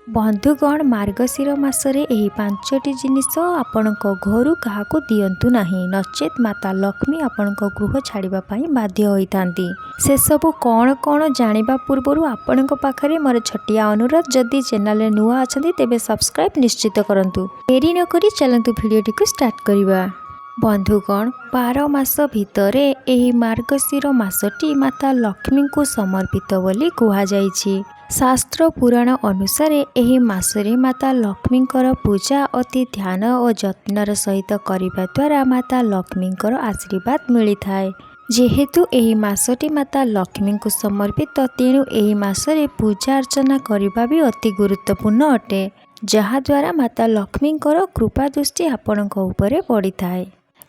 बंधुगण मार्गशीर मासरे एही 5टी जिनिस आपणक घर क्या दिंतु नहीं, नचेत माता लक्ष्मी आपणक गृह छाड़िबा पई बाध्य होइतांती। से सबु कौन कौन जानिबा पूर्वरु आपणक पाखरे मोर छटिया अनुरोध, जदि चैनल रे नुआ अछंती तेबे सब्सक्राइब निश्चित करंतु। देरी न करी चलंतु भिडियोटी को स्टार्ट करिबा। बंधुगण 12 मास भितरे एही मार्गशीर मासटी माता लक्ष्मी को समर्पित बोली कुहा जाइछि। शास्त्र पुराण अनुसार एही मासरे माता लक्ष्मींकर पूजा अति ध्यान और जत्नर सहित करिबा द्वारा माता लक्ष्मींकर आशीर्वाद मिलिथाए। जेहेतु एही मासटी माता लक्ष्मी को समर्पित, तेणु एही मासरे पूजा अर्चना करिबा भी अति गुरुत्वपूर्ण अटे, जहा द्वारा माता लक्ष्मींकर कृपा दृष्टि आपणक उपरे पड़िथाए।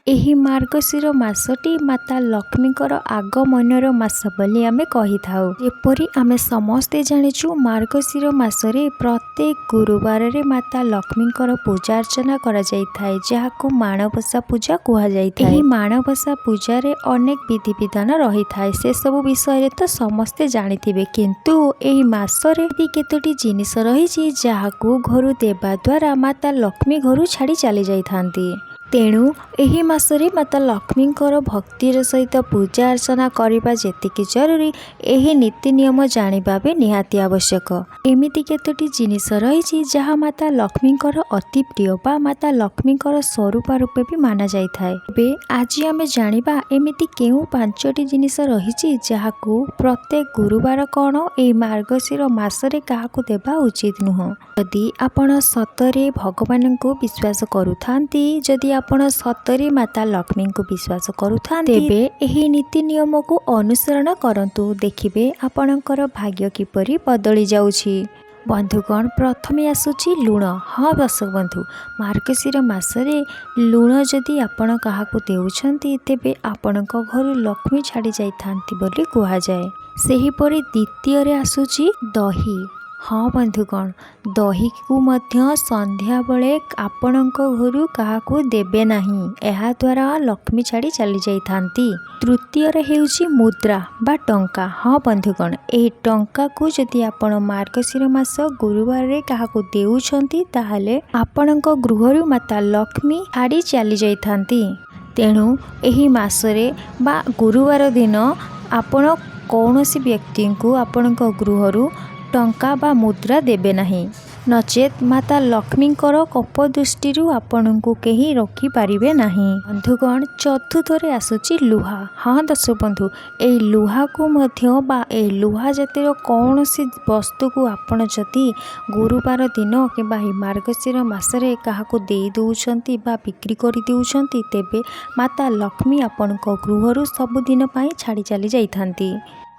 एही मार्गशीर मासटी माता लक्ष्मींकर आगमनर मास बोली आमे कहि थाउ। एपरि आमे समस्ते जानिछु, मार्गशीर मासरे प्रत्येक गुरुवार रे माता लक्ष्मींकर पूजा अर्चना करा जाय थाए, जहाकु माणबसा पूजा कुहा जाय थाए। एही माणबसा पूजा रे अनेक विधि विधान रही थाए, से सब विषय रे तो समस्ते जानिथिबे, किंतु एही मासरे केतोटी जिनिस रहिछि जहाकु घरु देबा द्वारा माता लक्ष्मी घरु छाड़ी चली जाय थांती। तेणु एही मासरे माता लक्ष्मींकर भक्तिर सहित पूजा अर्चना करबा जेतिकी जरूरी, एही नीति नियम जानिबा भी निहाती आवश्यक। एमिति केतोटी जिनिस रहिछि जहा माता लक्ष्मींकर अति प्रिय बा माता लक्ष्मींकर स्वरूप रूपे भी माना जाय थाए। बे आज आमे जानिबा एमिति केउ 5टी जिनिस रहिछि जहाकु प्रत्येक गुरुवार कोन एही मार्गशीर मासरे काहाकु देबा उचित नुह। यदि आपण सतरे भगवान को विश्वास करूथांती, जदि आपण सतरे माता लक्ष्मी को विश्वास करूथांती, तेबे एही नीति नियम को अनुसरण करंतु, देखिबे आपणकर भाग्य किपरि बदली जाउछि। बंधुगण प्रथमे आसुछि लुण। हाँ दर्शक बंधु, मार्गशीर मासरे लुण जदि आपण काहाकु देउछंती, तेबे आपणक घर लक्ष्मी छाड़ी जाय थांती बोली कुहा जाय। सेहीपरि द्वितीय रे आसुछि दही। हाँ बंधुगण, दही को मध्य संध्या बेले आपणक घरु काहाकु देबे नाही, एहा द्वारा लक्ष्मी छाड़ी चली जाई थांती। तृतीय रे हेउछि मुद्रा बा टंका। हाँ बंधुगण, एही टंका को जदि आपण मार्गशीर मास गुरुवार रे काहाकु देउछंती, ताहाले आपणक गृहरु माता लक्ष्मी छाड़ी चली जाई थांती। तेणु एही मासरे बा गुरुवार दिन आपण कौनसी व्यक्ति को आपणक गृहरु टंका बा मुद्रा देबे नहीं, नचेत माता लक्ष्मींकर कोप दृष्टि आपणको केही रखी पारिबे नहीं। बंधुगण चतुर्थरे आसुछि लुहा। हाँ दर्शक बंधु, एही लुहा को मध्य बा एही लुहा जातिर कौनसी वस्तु को आपण जदि गुरुवार दिन किंबा मार्गशीर मासरे काहाकु देई दउछंती बा बिक्री करि दउछंती, तेबे माता लक्ष्मी आपणको गृहरु सबुदिन पई छाड़ी चली जाई थांती।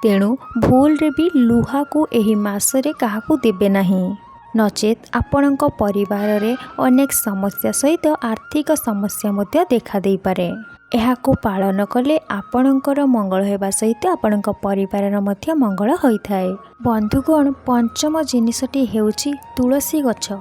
तेणु भूल रे भी लुहा को एही मासरे काहाकु देबे नहीं, नचेत आपणक परिवार रे अनेक समस्या सहित आर्थिक समस्या मध्य देखा देई पारे। एहाको पालन कले आपणकर मंगल हेबा सहित आपणक परिवार मध्य मंगल होइथाए। बंधुगण पंचम जिनिसटी हेउछि तुलसी गछ।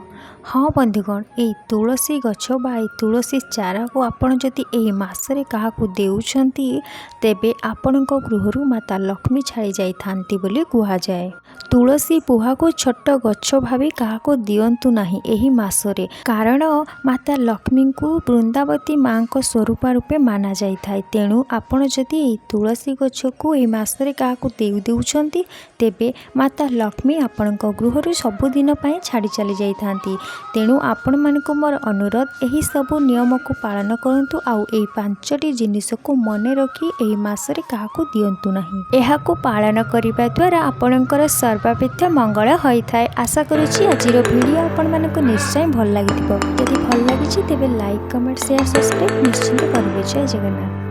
हाँ बंधुगण, एही तुलसी गछ बा तुलसी चारा को आपण जदि एही मासरे काहाकु देउछंती, तेबे आपणक गृहरु माता लक्ष्मी छाड़ी जाई थांती बोली कुहा जाय। तुलसी बुहा को छोट गछ भावी काहाकु दियंतु नाही एही मासरे, कारण माता लक्ष्मी को वृंदावती माँ को स्वरूप रूपे माना जाई थाए। तेणु आपण जदि एही तुलसी गछ को एही मासरे काहाकु देउ देउछंती, तेबे माता लक्ष्मी आपणक गृहरु सबुदिन पई छाड़ी चली जाई थांती। तेणु आपण मानक मोर अनुरोध, एही सबु नियम को पालन करंतु, आउ एही 5टी जिनिस को मने रखी एही मासरे काहाकु दियंतु नाही। एहाकु पालन करिबा द्वारा आपणकर सर्वापेक्षा मंगल होइथाए। आशा करूछि आजिर भिडियो आपण मानक निश्चय भल लागिथिबो। यदि भल लागिछि तेबे लाइक, कमेंट, शेयर, सब्सक्राइब निश्चित करिबे। जय जगन्नाथ।